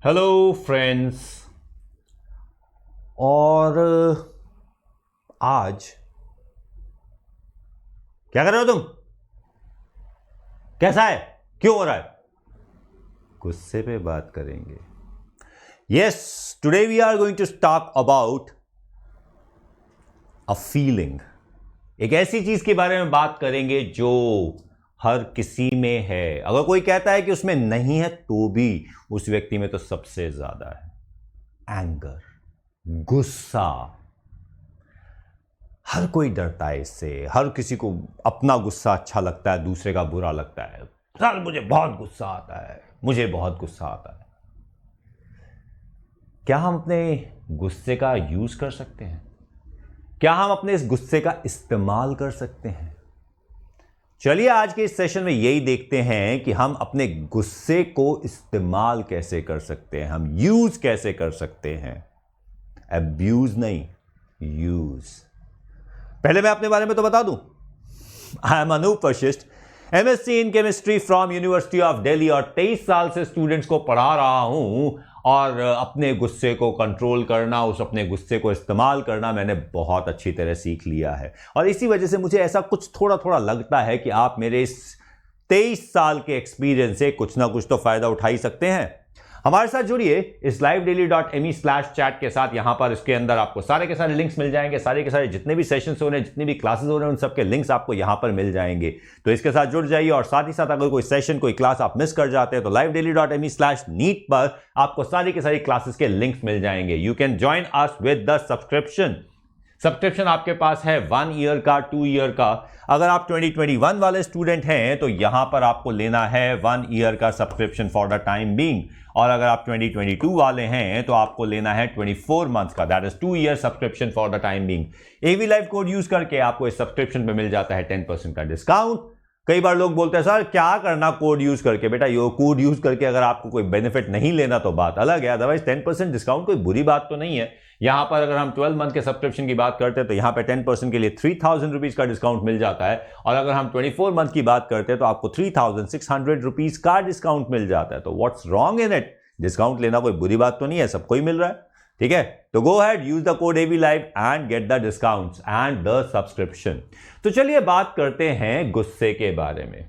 Hello friends. और आज क्या कर रहे हो तुम? कैसा है? क्यों हो रहा है? गुस्से पे बात करेंगे। Yes, today we are going to talk about a feeling. एक ऐसी चीज के बारे में बात करेंगे जो हर किसी में है। अगर कोई कहता है कि उसमें नहीं है तो भी उस व्यक्ति में तो सबसे ज्यादा है। एंगर, गुस्सा। हर कोई डरता है इससे। हर किसी को अपना गुस्सा अच्छा लगता है, दूसरे का बुरा लगता है। सर मुझे बहुत गुस्सा आता है, मुझे बहुत गुस्सा आता है। क्या हम अपने गुस्से का यूज कर सकते हैं? क्या हम अपने इस गुस्से का इस्तेमाल कर सकते हैं? चलिए आज के इस सेशन में यही देखते हैं कि हम अपने गुस्से को इस्तेमाल कैसे कर सकते हैं, हम यूज कैसे कर सकते हैं। अब्यूज नहीं, यूज। पहले मैं अपने बारे में तो बता दूं। I am Anoop Vashishtha, MSc in chemistry from university of Delhi, और 23 साल से स्टूडेंट्स को पढ़ा रहा हूं। और अपने गुस्से को कंट्रोल करना, उस अपने गुस्से को इस्तेमाल करना मैंने बहुत अच्छी तरह सीख लिया है। और इसी वजह से मुझे ऐसा कुछ थोड़ा थोड़ा लगता है कि आप मेरे इस 23 साल के एक्सपीरियंस से कुछ ना कुछ तो फायदा उठा ही सकते हैं। हमारे साथ जुड़िए इस livedaily.me/chat के साथ। यहां पर इसके अंदर आपको सारे के सारे लिंक्स मिल जाएंगे। सारे के सारे जितने भी सेशंस हो रहे हैं, जितनी भी क्लासेस हो रहे हैं, उन सबके लिंक्स आपको यहां पर मिल जाएंगे। तो इसके साथ जुड़ जाइए। और साथ ही साथ अगर कोई सेशन, कोई क्लास आप मिस कर जाते हैं तो livedaily.me/neet पर आपको सारी के सारी क्लासेस के लिंक्स मिल जाएंगे। You can join us with the subscription आपके पास है 1 ईयर का, 2 ईयर का। अगर आप 2021 वाले स्टूडेंट हैं तो यहां पर आपको लेना है 1 ईयर का subscription for the time being. और अगर आप 2022 वाले हैं तो आपको लेना है 24 मंथ्स का, that is 2 year subscription for the time being. AV live code use करके आपको इस सब्सक्रिप्शन पे मिल जाता है 10% का डिस्काउंट। कई बार लोग बोलते हैं सर क्या करना कोड यूज करके। बेटा ये कोड यूज करके अगर आपको कोई बेनिफिट नहीं लेना तो बात अलग है, अदरवाइज 10% डिस्काउंट कोई बुरी बात तो नहीं है। यहां पर अगर हम 12 मंथ के सब्सक्रिप्शन की बात करते हैं तो यहां पे 10% के लिए 3000 रुपीज का डिस्काउंट मिल जाता है। और अगर हम 24 मंथ की बात करते हैं तो आपको 3600 रुपीज का डिस्काउंट मिल जाता है। तो what's wrong in it? Discount लेना कोई बुरी बात तो नहीं है, सबको ही मिल रहा है। ठीक है, तो go ahead, use the code AV live and get the discounts and the subscription. तो चलिए बात करते हैं गुस्से के बारे में।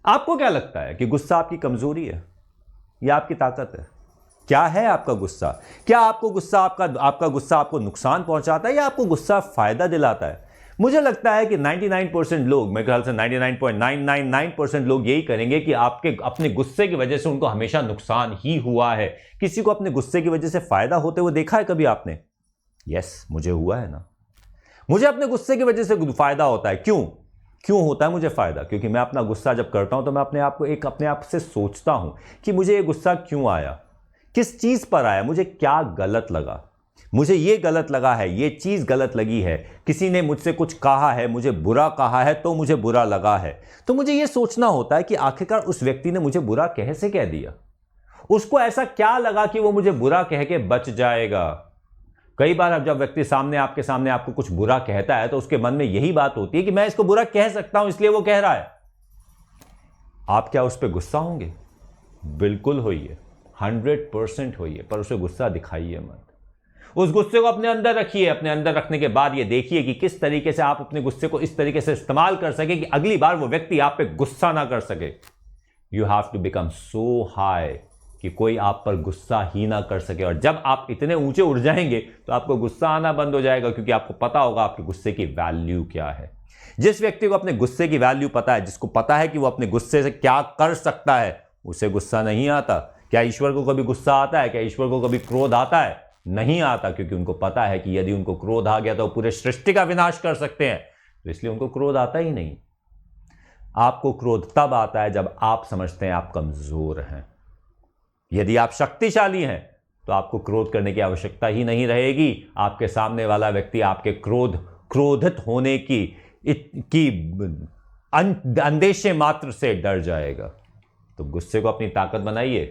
आपको क्या लगता है कि गुस्सा आपकी कमजोरी है या आपकी ताकत है? क्या है आपका गुस्सा? क्या आपको गुस्सा आपका गुस्सा आपको नुकसान पहुंचाता है या आपको गुस्सा फायदा दिलाता है? मुझे लगता है कि 99% लोग, मेरे ख्याल से 99.999% लोग यही करेंगे कि आपके अपने गुस्से की वजह से उनको हमेशा नुकसान ही हुआ है। किसी को अपने गुस्से की वजह से फायदा होते हुए देखा है कभी आपने? यस, मुझे हुआ है ना। मुझे अपने गुस्से की वजह से फायदा होता है। क्यों होता है मुझे फायदा? क्योंकि मैं अपना गुस्सा जब करता हूं तो मैं अपने आप से सोचता हूं कि मुझे ये गुस्सा क्यों आया, किस चीज पर आया, मुझे क्या गलत लगा, मुझे ये गलत लगा है, ये चीज गलत लगी है, किसी ने मुझसे कुछ कहा है, मुझे बुरा कहा है तो मुझे बुरा लगा है। तो मुझे ये सोचना होता है कि आखिरकार उस व्यक्ति ने मुझे बुरा कैसे कह दिया, उसको ऐसा क्या लगा कि वो मुझे बुरा कह के बच जाएगा। कई बार अब जब व्यक्ति आपके सामने आपको कुछ बुरा कहता है तो उसके मन में यही बात होती है कि मैं इसको बुरा कह सकता हूं इसलिए वो कह रहा है। आप क्या उस पर गुस्सा होंगे? बिल्कुल होइए, 100% होइए, पर उसे गुस्सा दिखाइए मत। उस गुस्से को अपने अंदर रखिए। अपने अंदर रखने के बाद ये देखिए कि किस तरीके से आप अपने गुस्से को इस तरीके से इस्तेमाल कर सके कि अगली बार वो व्यक्ति आप पे गुस्सा ना कर सके। You have to become so high कि कोई आप पर गुस्सा ही ना कर सके। और जब आप इतने ऊंचे उड़ जाएंगे तो आपको गुस्सा आना बंद हो जाएगा, क्योंकि आपको पता होगा आपके गुस्से की वैल्यू क्या है। जिस व्यक्ति को अपने गुस्से की वैल्यू पता है, जिसको पता है कि वो अपने गुस्से से क्या कर सकता है, उसे गुस्सा नहीं आता। क्या ईश्वर को कभी गुस्सा आता है? क्या ईश्वर को कभी क्रोध आता है? नहीं आता, क्योंकि उनको पता है कि यदि उनको क्रोध आ गया तो पूरे सृष्टि का विनाश कर सकते हैं। तो इसलिए उनको क्रोध आता ही नहीं। आपको क्रोध तब आता है जब आप समझते हैं आप कमजोर हैं। यदि आप शक्तिशाली हैं तो आपको क्रोध करने की आवश्यकता ही नहीं रहेगी। आपके सामने वाला व्यक्ति आपके क्रोधित होने की अंदेशे मात्र से डर जाएगा। तो गुस्से को अपनी ताकत बनाइए।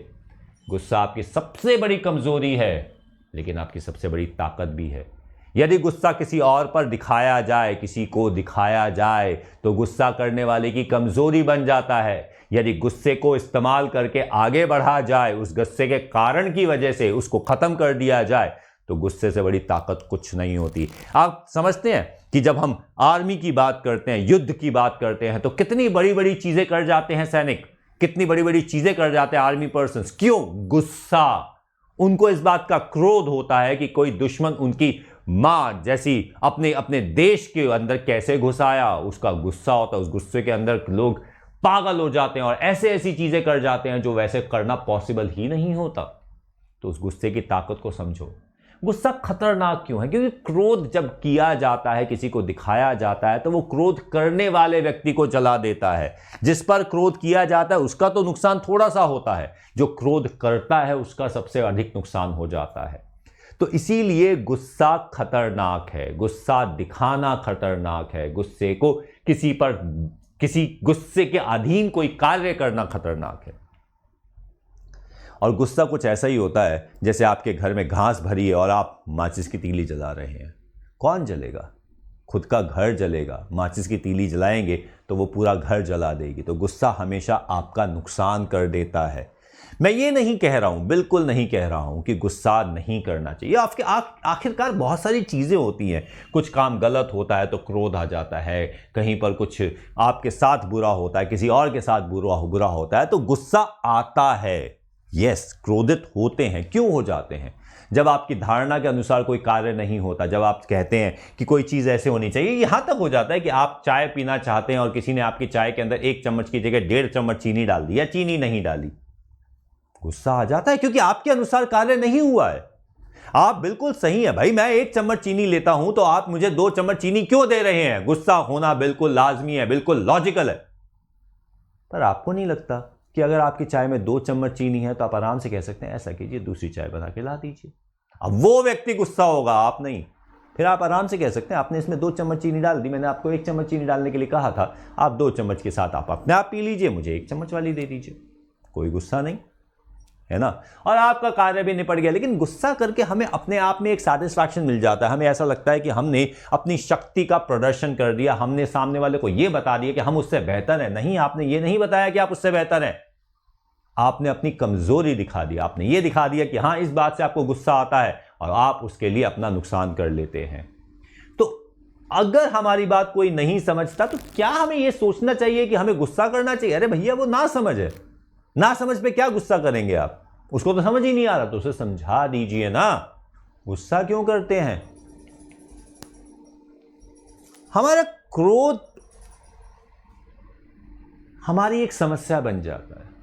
गुस्सा आपकी सबसे बड़ी कमजोरी है, लेकिन आपकी सबसे बड़ी ताकत भी है। यदि गुस्सा किसी और पर दिखाया जाए, किसी को दिखाया जाए, तो गुस्सा करने वाले की कमजोरी बन जाता है। यदि गुस्से को इस्तेमाल करके आगे बढ़ा जाए, उस गुस्से के कारण की वजह से उसको खत्म कर दिया जाए, तो गुस्से से बड़ी ताकत कुछ नहीं होती। आप समझते हैं कि जब हम आर्मी की बात करते हैं, युद्ध की बात करते हैं, तो कितनी बड़ी बड़ी चीजें कर जाते हैं सैनिक, कितनी बड़ी बड़ी चीजें कर जाते हैं आर्मी पर्सन्स। क्यों? गुस्सा। उनको इस बात का क्रोध होता है कि कोई दुश्मन उनकी मां जैसी अपने अपने देश के अंदर कैसे घुस आया, उसका गुस्सा होता है। उस गुस्से के अंदर लोग पागल हो जाते हैं और ऐसे ऐसी चीजें कर जाते हैं जो वैसे करना पॉसिबल ही नहीं होता। तो उस गुस्से की ताकत को समझो। गुस्सा खतरनाक क्यों है? क्योंकि क्रोध जब किया जाता है, किसी को दिखाया जाता है, तो वो क्रोध करने वाले व्यक्ति को जला देता है। जिस पर क्रोध किया जाता है उसका तो नुकसान थोड़ा सा होता है, जो क्रोध करता है उसका सबसे अधिक नुकसान हो जाता है। तो इसीलिए गुस्सा खतरनाक है, गुस्सा दिखाना खतरनाक है, गुस्से को किसी गुस्से के अधीन कोई कार्य करना खतरनाक है। और गुस्सा कुछ ऐसा ही होता है जैसे आपके घर में घास भरी है और आप माचिस की तीली जला रहे हैं। कौन जलेगा? खुद का घर जलेगा। माचिस की तीली जलाएंगे तो वो पूरा घर जला देगी। तो गुस्सा हमेशा आपका नुकसान कर देता है। मैं ये नहीं कह रहा हूं, बिल्कुल नहीं कह रहा हूं कि गुस्सा नहीं करना चाहिए। आपके आखिरकार बहुत सारी चीजें होती हैं। कुछ काम गलत होता है तो क्रोध आ जाता है, कहीं पर कुछ आपके साथ बुरा होता है, किसी और के साथ बुरा होता है तो गुस्सा आता है। यस, क्रोधित होते हैं। क्यों हो जाते हैं? जब आपकी धारणा के अनुसार कोई कार्य नहीं होता, जब आप कहते हैं कि कोई चीज़ ऐसे होनी चाहिए। यहां तक हो जाता है कि आप चाय पीना चाहते हैं और किसी ने आपकी चाय के अंदर 1 चम्मच की जगह 1.5 चम्मच चीनी डाल दी या चीनी नहीं डाली, गुस्सा आ जाता है क्योंकि आपके अनुसार कार्य नहीं हुआ है। आप बिल्कुल सही है भाई, मैं 1 चम्मच चीनी लेता हूं तो आप मुझे 2 चम्मच चीनी क्यों दे रहे हैं? गुस्सा होना बिल्कुल लाजमी है, बिल्कुल लॉजिकल है। पर आपको नहीं लगता कि अगर आपकी चाय में 2 चम्मच चीनी है तो आप आराम से कह सकते हैं ऐसा कीजिए, दूसरी चाय बना के ला दीजिए। अब वो व्यक्ति गुस्सा होगा, आप नहीं। फिर आप आराम से कह सकते हैं आपने इसमें 2 चम्मच चीनी डाल दी, मैंने आपको 1 चम्मच चीनी डालने के लिए कहा था, आप 2 चम्मच के साथ आप अपने आप पी लीजिए, मुझे 1 चम्मच वाली दे दीजिए। कोई गुस्सा नहीं है ना, और आपका कार्य भी निपट गया। लेकिन गुस्सा करके हमें अपने आप में एक सैटिस्फैक्शन मिल जाता है। हमें ऐसा लगता है कि हमने अपनी शक्ति का प्रदर्शन कर दिया, हमने सामने वाले को यह बता दिया कि हम उससे बेहतर हैं। नहीं, आपने ये नहीं बताया कि आप उससे बेहतर हैं, आपने अपनी कमजोरी दिखा दी। आपने ये दिखा दिया कि हां, इस बात से आपको गुस्सा आता है और आप उसके लिए अपना नुकसान कर लेते हैं। तो अगर हमारी बात कोई नहीं समझता तो क्या हमें यह सोचना चाहिए कि हमें गुस्सा करना चाहिए? अरे भैया, वो ना समझ है, ना समझ पे क्या गुस्सा करेंगे आप? उसको तो समझ ही नहीं आ रहा, तो उसे समझा दीजिए ना। गुस्सा क्यों करते हैं? हमारा क्रोध हमारी एक समस्या बन जाता है।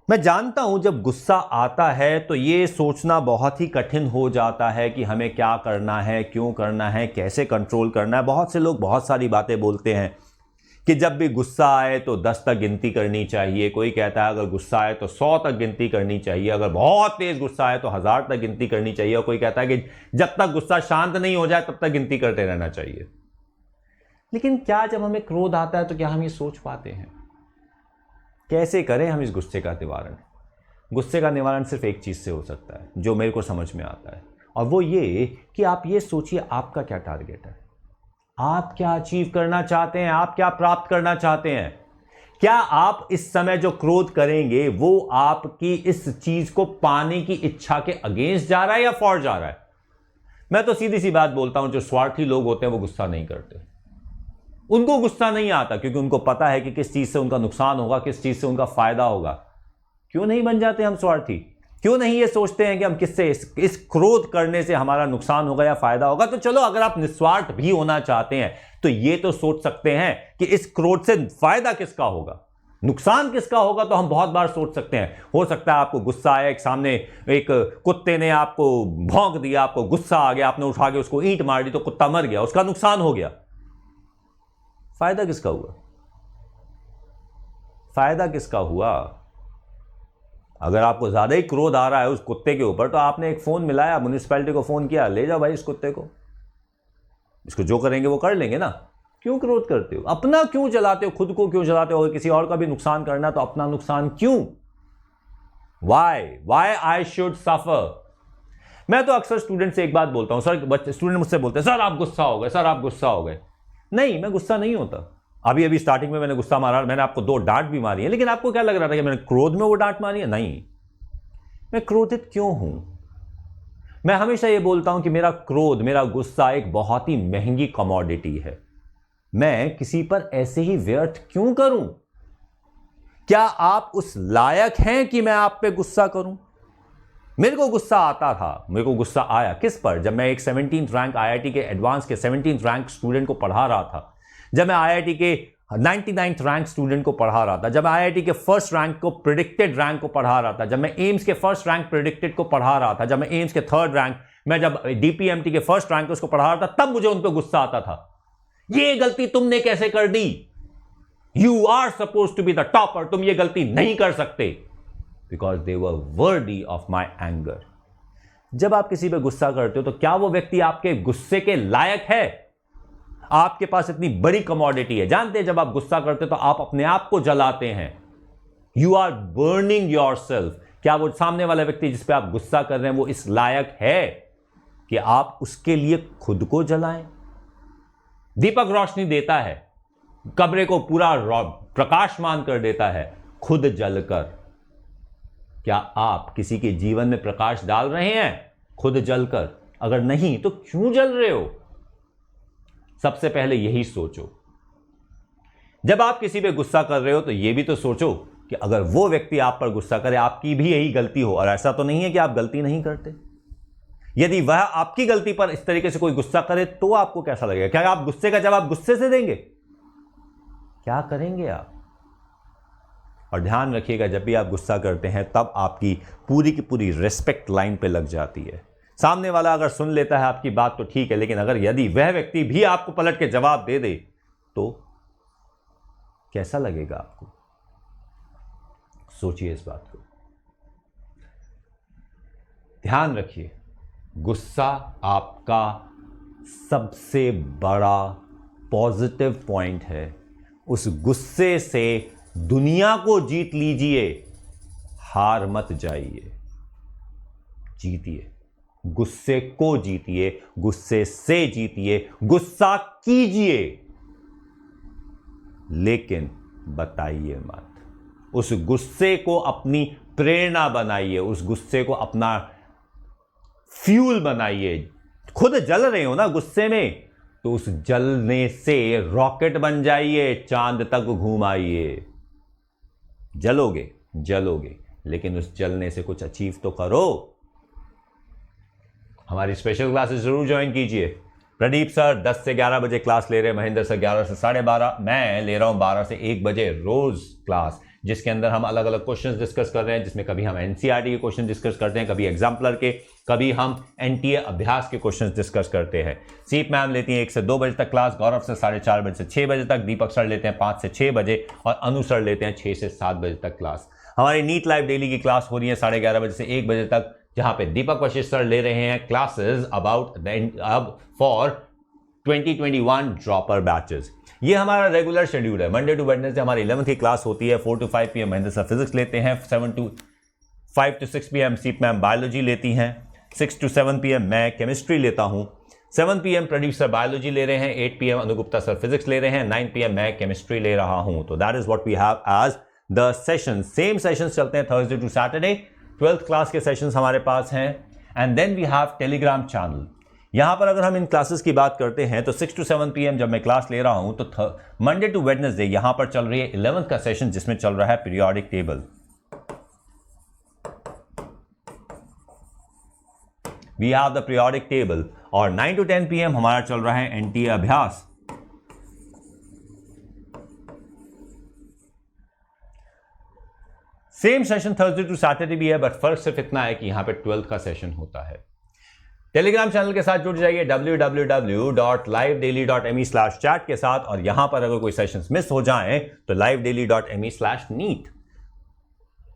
मैं जानता हूं जब गुस्सा आता है तो यह सोचना बहुत ही कठिन हो जाता है कि हमें क्या करना है, क्यों करना है, कैसे कंट्रोल करना है। बहुत से लोग बहुत सारी बातें बोलते हैं कि जब भी गुस्सा आए तो 10 तक गिनती करनी चाहिए। कोई कहता है अगर गुस्सा आए तो 100 तक गिनती करनी चाहिए, अगर बहुत तेज गुस्सा आए तो 1000 तक गिनती करनी चाहिए, और कोई कहता है कि जब तक गुस्सा शांत नहीं हो जाए तब तक गिनती करते रहना चाहिए। लेकिन क्या जब हमें क्रोध आता है तो क्या हम ये सोच पाते हैं? कैसे करें हम इस गुस्से का निवारण? गुस्से का निवारण सिर्फ एक चीज से हो सकता है जो मेरे को समझ में आता है, और वो ये कि आप ये सोचिए आपका क्या टारगेट है, आप क्या अचीव करना चाहते हैं, आप क्या प्राप्त करना चाहते हैं। क्या आप इस समय जो क्रोध करेंगे वो आपकी इस चीज को पाने की इच्छा के अगेंस्ट जा रहा है या फॉर जा रहा है? मैं तो सीधी सी बात बोलता हूं, जो स्वार्थी लोग होते हैं वो गुस्सा नहीं करते। उनको गुस्सा नहीं आता क्योंकि उनको पता है कि किस चीज से उनका नुकसान होगा, किस चीज से उनका फायदा होगा। क्यों नहीं बन जाते हम स्वार्थी? क्यों नहीं ये सोचते हैं कि हम किससे इस क्रोध करने से हमारा नुकसान होगा या फायदा होगा? तो चलो, अगर आप निस्वार्थ भी होना चाहते हैं तो ये तो सोच सकते हैं कि इस क्रोध से फायदा किसका होगा, नुकसान किसका होगा। तो हम बहुत बार सोच सकते हैं। हो सकता है आपको गुस्सा आया, एक सामने एक कुत्ते ने आपको भौंक दिया, आपको गुस्सा आ गया, आपने उठा के उसको ईंट मार दी तो कुत्ता मर गया, उसका नुकसान हो गया। फायदा किसका हुआ? फायदा किसका हुआ? अगर आपको ज्यादा ही क्रोध आ रहा है उस कुत्ते के ऊपर तो आपने एक फोन मिलाया, म्युनिसिपैलिटी को फोन किया, ले जाओ भाई इस कुत्ते को, इसको जो करेंगे वो कर लेंगे ना। क्यों क्रोध करते हो? अपना क्यों चलाते हो? खुद को क्यों चलाते हो? किसी और का भी नुकसान करना तो अपना नुकसान क्यों? वाई आई शुड सफर? मैं तो अक्सर स्टूडेंट से एक बात बोलता हूं, सर, स्टूडेंट मुझसे बोलते हैं सर आप गुस्सा हो गए, सर आप गुस्सा हो गए। नहीं, मैं गुस्सा नहीं होता। अभी अभी स्टार्टिंग में मैंने गुस्सा मारा, मैंने आपको 2 डांट भी मारी है, लेकिन आपको क्या लग रहा था कि मैंने क्रोध में वो डांट मारी है? नहीं, मैं क्रोधित क्यों हूं? मैं हमेशा ये बोलता हूं कि मेरा क्रोध, मेरा गुस्सा एक बहुत ही महंगी कमोडिटी है। मैं किसी पर ऐसे ही व्यर्थ क्यों करूं? क्या आप उस लायक हैं कि मैं आप पे गुस्सा करूं? मेरे को गुस्सा आता था, मेरे को गुस्सा आया किस पर? जब मैं एक 17th रैंक आईआईटी के एडवांस के 17th रैंक स्टूडेंट को पढ़ा रहा था, जब मैं आईआईटी के 99th रैंक स्टूडेंट को पढ़ा रहा था, जब मैं आईआईटी के फर्स्ट रैंक को प्रिडिक्टेड रैंक को पढ़ा रहा था, जब मैं एम्स के फर्स्ट रैंक प्रिडिक्टेड को पढ़ा रहा था, जब मैं एम्स के 3rd रैंक, मैं जब डीपीएमटी के फर्स्ट रैंक उसको पढ़ा रहा था, तब मुझे उन पर गुस्सा आता था। ये गलती तुमने कैसे कर दी? You are suppose to be the topper, तुम ये गलती नहीं कर सकते। Because they were worthy of my anger. जब आप किसी पे गुस्सा करते हो तो क्या वो व्यक्ति आपके गुस्से के लायक है? आपके पास इतनी बड़ी कमोडिटी है। जानते हैं, जब आप गुस्सा करते हो तो आप अपने आप को जलाते हैं। You are burning yourself. क्या वो सामने वाला व्यक्ति जिस पे आप गुस्सा कर रहे हैं वो इस लायक है कि आप उसके लिए खुद को जलाएं? दीपक रोशनी देता है, कमरे को पूरा प्रकाशमान कर देता है, खुद जलकर। क्या आप किसी के जीवन में प्रकाश डाल रहे हैं खुद जलकर? अगर नहीं तो क्यों जल रहे हो? सबसे पहले यही सोचो। जब आप किसी पे गुस्सा कर रहे हो तो यह भी तो सोचो कि अगर वो व्यक्ति आप पर गुस्सा करे, आपकी भी यही गलती हो। और ऐसा तो नहीं है कि आप गलती नहीं करते। यदि वह आपकी गलती पर इस तरीके से कोई गुस्सा करे तो आपको कैसा लगेगा? क्या आप गुस्से का जवाब गुस्से से देंगे? क्या करेंगे आप? और ध्यान रखिएगा, जब भी आप गुस्सा करते हैं तब आपकी पूरी की पूरी रिस्पेक्ट लाइन पे लग जाती है। सामने वाला अगर सुन लेता है आपकी बात तो ठीक है, लेकिन अगर यदि वह व्यक्ति भी आपको पलट के जवाब दे दे तो कैसा लगेगा आपको? सोचिए इस बात को। ध्यान रखिए, गुस्सा आपका सबसे बड़ा पॉजिटिव पॉइंट है। उस गुस्से से दुनिया को जीत लीजिए, हार मत जाइए, जीतिए। गुस्से को जीतिए, गुस्से से जीतिए, गुस्सा कीजिए, लेकिन बताइए मत। उस गुस्से को अपनी प्रेरणा बनाइए, उस गुस्से को अपना फ्यूल बनाइए। खुद जल रहे हो ना गुस्से में, तो उस जलने से रॉकेट बन जाइए, चांद तक घूम आइए। जलोगे जलोगे, लेकिन उस जलने से कुछ अचीव तो करो। हमारी स्पेशल क्लासेस जरूर ज्वाइन कीजिए। प्रदीप सर 10 से 11 बजे क्लास ले रहे हैं, महेंद्र सर 11 से 12:30, मैं ले रहा हूं 12 से 1 बजे रोज क्लास, जिसके अंदर हम अलग अलग क्वेश्चंस डिस्कस कर रहे हैं, जिसमें कभी हम एनसीईआरटी के क्वेश्चन डिस्कस करते हैं, कभी एग्जाम्पलर के, कभी हम एनटीए अभ्यास के क्वेश्चंस डिस्कस करते हैं। सीप मैम लेती हैं 1 से 2 बजे तक क्लास, गौरव से 4:30 बजे से 6 बजे तक, दीपक सर लेते हैं 5 से 6 बजे और अनु सर लेते हैं 6 से 7 बजे तक क्लास। हमारी नीट लाइव डेली की क्लास हो रही है 11:30 बजे से 1 बजे तक, जहां पे दीपक वशिष्ठ सर ले रहे हैं classes about for 2021 dropper batches. ये हमारा रेगुलर शेड्यूल है। मंडे टू वेडनेसडे हमारी 11th की क्लास होती है 4 to 5 PM Mahendra sir physics लेते हैं, 5 to 6 PM सीप मैम बायोलॉजी लेती हैं, 6 to 7 PM मैं केमिस्ट्री लेता हूं, 7 PM प्रदीप सर बायोलॉजी ले रहे हैं, 8 PM अनुगुप्ता सर फिजिक्स ले रहे हैं, 9 PM मैं केमिस्ट्री ले रहा हूं। तो that is what we have as the session. Same sessions चलते हैं Thursday to Saturday. 12th class के सेशंस हमारे पास हैं। And then we have Telegram channel. यहां पर अगर हम इन क्लासेस की बात करते हैं तो 6 to 7 PM जब मैं क्लास ले रहा हूं तो मंडे टू वेडनेसडे यहां पर चल रही है 11th का सेशन, जिसमें चल रहा है periodic table. We have the periodic table. और 9 to 10 PM हमारा चल रहा है एनटीए अभ्यास। Same session Thursday to Saturday भी है, बट फर्क सिर्फ इतना है कि यहां पे 12th का सेशन होता है। टेलीग्राम चैनल के साथ जुड़ जाइए www.livedaily.me/chat के साथ, और यहां पर अगर कोई सेशंस मिस हो जाएं तो livedaily.me/neat।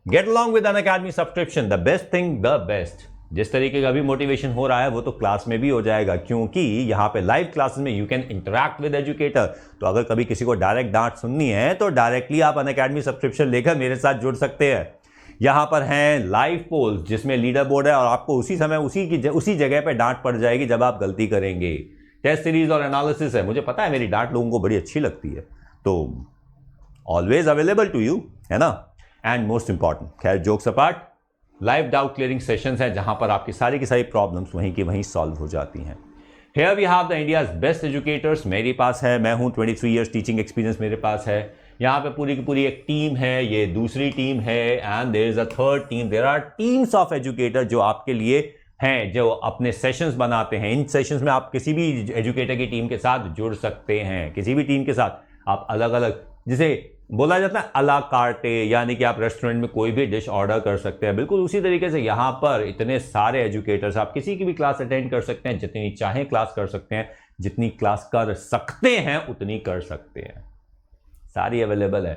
Get along with Unacademy subscription, the best thing the best. जिस तरीके का भी मोटिवेशन हो रहा है वो तो क्लास में भी हो जाएगा, क्योंकि यहां पे लाइव क्लासेस में you can interact with educator. तो अगर कभी किसी को डायरेक्ट डांट सुननी है तो डायरेक्टली आप अनअकैडमी सब्सक्रिप्शन लेकर मेरे साथ जुड़ सकते हैं। यहां पर हैं लाइव पोल्स जिसमें लीडर बोर्ड है और आपको उसी समय उसी जगह पे डांट पड़ जाएगी जब आप गलती करेंगे। टेस्ट सीरीज और एनालिसिस है, मुझे पता है मेरी डांट लोगों को बड़ी अच्छी लगती है, तो ऑलवेज अवेलेबल टू यू, है ना। एंड मोस्ट इंपॉर्टेंट, खैर jokes apart, live doubt clearing sessions हैं जहां पर आपकी सारी की सारी प्रॉब्लम्स वहीं की वहीं सॉल्व हो जाती हैं। Here we have the India's best educators, मेरे पास है, मैं हूं, 23 years टीचिंग एक्सपीरियंस मेरे पास है। यहाँ पे पूरी की पूरी एक टीम है, ये दूसरी टीम है, and there is a third team. There are teams of educator जो आपके लिए हैं, जो अपने सेशंस बनाते हैं। इन सेशंस में आप किसी भी एजुकेटर की टीम के साथ जुड़ सकते हैं, किसी भी टीम के साथ आप अलग अलग, जिसे बोला जाता है अला कार्टे, यानी कि आप रेस्टोरेंट में कोई भी डिश ऑर्डर कर सकते हैं। बिल्कुल उसी तरीके से यहाँ पर इतने सारे एजुकेटर्स, आप किसी की भी क्लास अटेंड कर सकते हैं, जितनी चाहें क्लास कर सकते हैं, जितनी क्लास कर सकते हैं उतनी कर सकते हैं, सारी अवेलेबल है।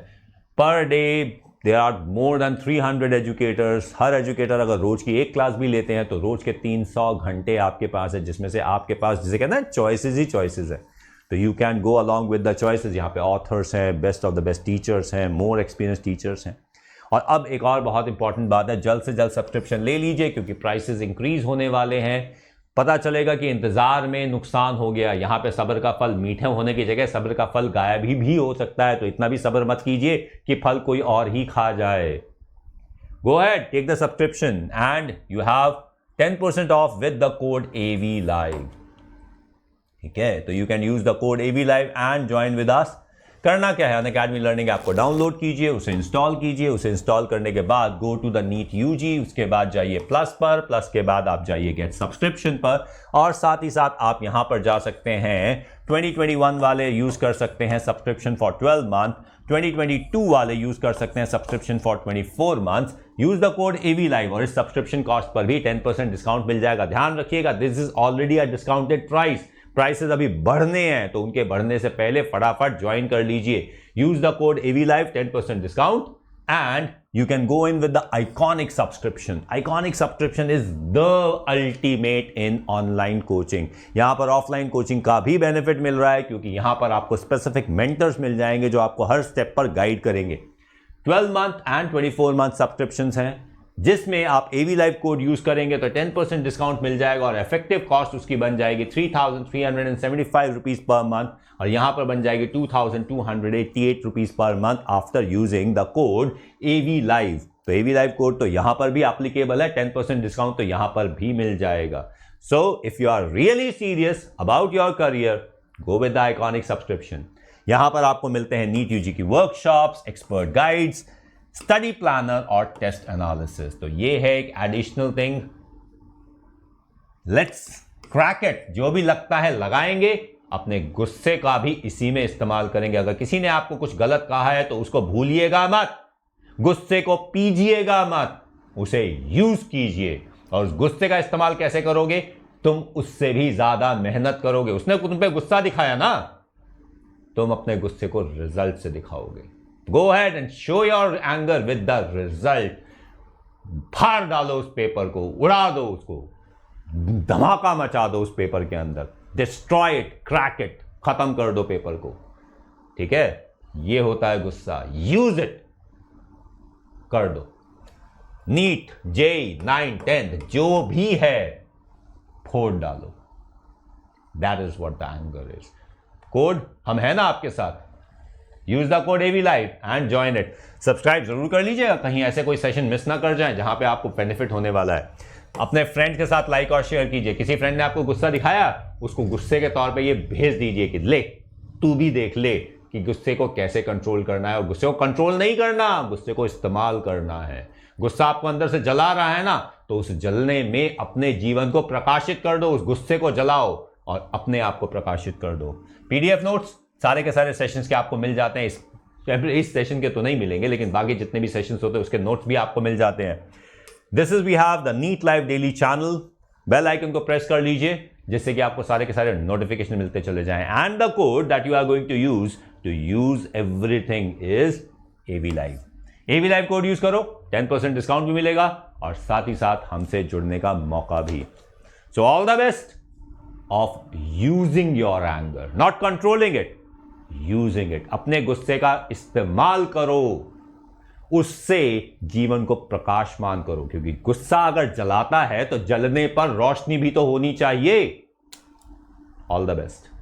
Per day there are more than 300 educators. हर एजुकेटर अगर रोज की एक क्लास भी लेते हैं तो रोज के 300 घंटे आपके पास है, जिसमें से आपके पास, जिसे कहते हैं चॉइसेस ही चॉइसेस है। तो you can go along with the choices. यहाँ पे ऑथर्स हैं, best of the best teachers हैं, मोर एक्सपीरियंस टीचर्स हैं। और अब एक और बहुत इंपॉर्टेंट बात है, जल्द से जल्द सब्सक्रिप्शन ले लीजिए क्योंकि प्राइसेस इंक्रीज होने वाले हैं। पता चलेगा कि इंतजार में नुकसान हो गया। यहाँ पे सब्र का फल मीठे होने की जगह सब्र का फल गायब भी हो सकता है, तो इतना भी सब्र मत कीजिए कि फल कोई और ही खा जाए। Go ahead, take the subscription and you have 10% off with the code AV Live। ठीक है, तो you can use the code AV Live and join with us. करना क्या है, अनअकैडमी लर्निंग ऐप को डाउनलोड कीजिए, उसे इंस्टॉल कीजिए। उसे इंस्टॉल करने के बाद go to the NEET UG, उसके बाद जाइए प्लस पर, प्लस के बाद आप जाइए गेट सब्सक्रिप्शन पर, और साथ ही साथ आप यहां पर जा सकते हैं 2021 वाले यूज कर सकते हैं सब्सक्रिप्शन फॉर 12 मंथ, 2022 वाले यूज कर सकते हैं subscription for 24 months. Use the code AV Live और इस सब्सक्रिप्शन कॉस्ट पर भी 10% डिस्काउंट मिल जाएगा। ध्यान रखिएगा, this is already a discounted price. Prices अभी बढ़ने हैं, तो उनके बढ़ने से पहले फटाफट ज्वाइन कर लीजिए। Use the code AV Live, 10% discount, and you can go in with the iconic subscription. Iconic subscription is the ultimate in online coaching. यहां पर ऑफलाइन कोचिंग का भी बेनिफिट मिल रहा है क्योंकि यहां पर आपको स्पेसिफिक मेंटर्स मिल जाएंगे जो आपको हर स्टेप पर गाइड करेंगे। 12 मंथ एंड 24 मंथ सब्सक्रिप्शन हैं, जिसमें आप AV Live कोड यूज करेंगे तो 10% डिस्काउंट मिल जाएगा और इफेक्टिव कॉस्ट उसकी बन जाएगी 3,375 रुपीज पर मंथ, और यहां पर बन जाएगी 2,288 rupees per month after using the code AV Live। तो AV Live कोड तो यहां पर भी एप्लीकेबल है, 10% डिस्काउंट तो यहां पर भी मिल जाएगा। So if you are really serious about your career, go with the iconic subscription. यहां पर आपको मिलते हैं नीट UG की workshops, expert guides, study planner और टेस्ट एनालिसिस। तो ये है एक additional thing. Let's crack it. जो भी लगता है लगाएंगे, अपने गुस्से का भी इसी में इस्तेमाल करेंगे। अगर किसी ने आपको कुछ गलत कहा है तो उसको भूलिएगा मत, गुस्से को पीजिएगा मत, उसे यूज कीजिए। और उस गुस्से का इस्तेमाल कैसे करोगे, तुम उससे भी ज्यादा मेहनत करोगे। उसने तुम पे गुस्सा दिखाया ना, तुम अपने गुस्से को रिजल्ट से दिखाओगे। Go ahead and show your anger with the result। फाड़ डालो उस पेपर को, उड़ा दो उसको, धमाका मचा दो उस पेपर के अंदर, डिस्ट्रॉय इट, क्रैक इट, खत्म कर दो पेपर को। ठीक है, ये होता है गुस्सा। यूज इट, कर दो। नीट, JEE, 9, 10 जो भी है, फोड़ डालो। That is what the anger is. Code हम है ना आपके साथ। Use the code AV Live and join it. Subscribe जरूर कर लीजिएगा, कहीं ऐसे कोई सेशन मिस ना कर जाए जहां पे आपको बेनिफिट होने वाला है। अपने फ्रेंड के साथ लाइक और शेयर कीजिए। किसी फ्रेंड ने आपको गुस्सा दिखाया, उसको गुस्से के तौर पे ये भेज दीजिए कि ले तू भी देख ले कि गुस्से को कैसे कंट्रोल करना है। और गुस्से को कंट्रोल नहीं करना, गुस्से को इस्तेमाल करना है। गुस्सा आपको अंदर से जला रहा है ना, तो उस जलने में अपने जीवन को प्रकाशित कर दो। उस गुस्से को जलाओ और अपने आप को प्रकाशित कर दो। PDF नोट्स सारे के सारे सेशंस के आपको मिल जाते हैं। इस सेशन के तो नहीं मिलेंगे, लेकिन बाकी जितने भी सेशंस होते हैं उसके नोट्स भी आपको मिल जाते हैं। This is we have the NEET live daily channel. Bell icon को प्रेस कर लीजिए जिससे कि आपको सारे के सारे नोटिफिकेशन मिलते चले जाएं। And the code that you are going to use everything is AV Live। AV Live code use करो, 10% डिस्काउंट भी मिलेगा और साथ ही साथ हमसे जुड़ने का मौका भी। So all the best of using your anger, not controlling it, using it. अपने गुस्से का इस्तेमाल करो। उससे जीवन को प्रकाशमान करो, क्योंकि गुस्सा अगर जलाता है तो जलने पर रोशनी भी तो होनी चाहिए। All the best.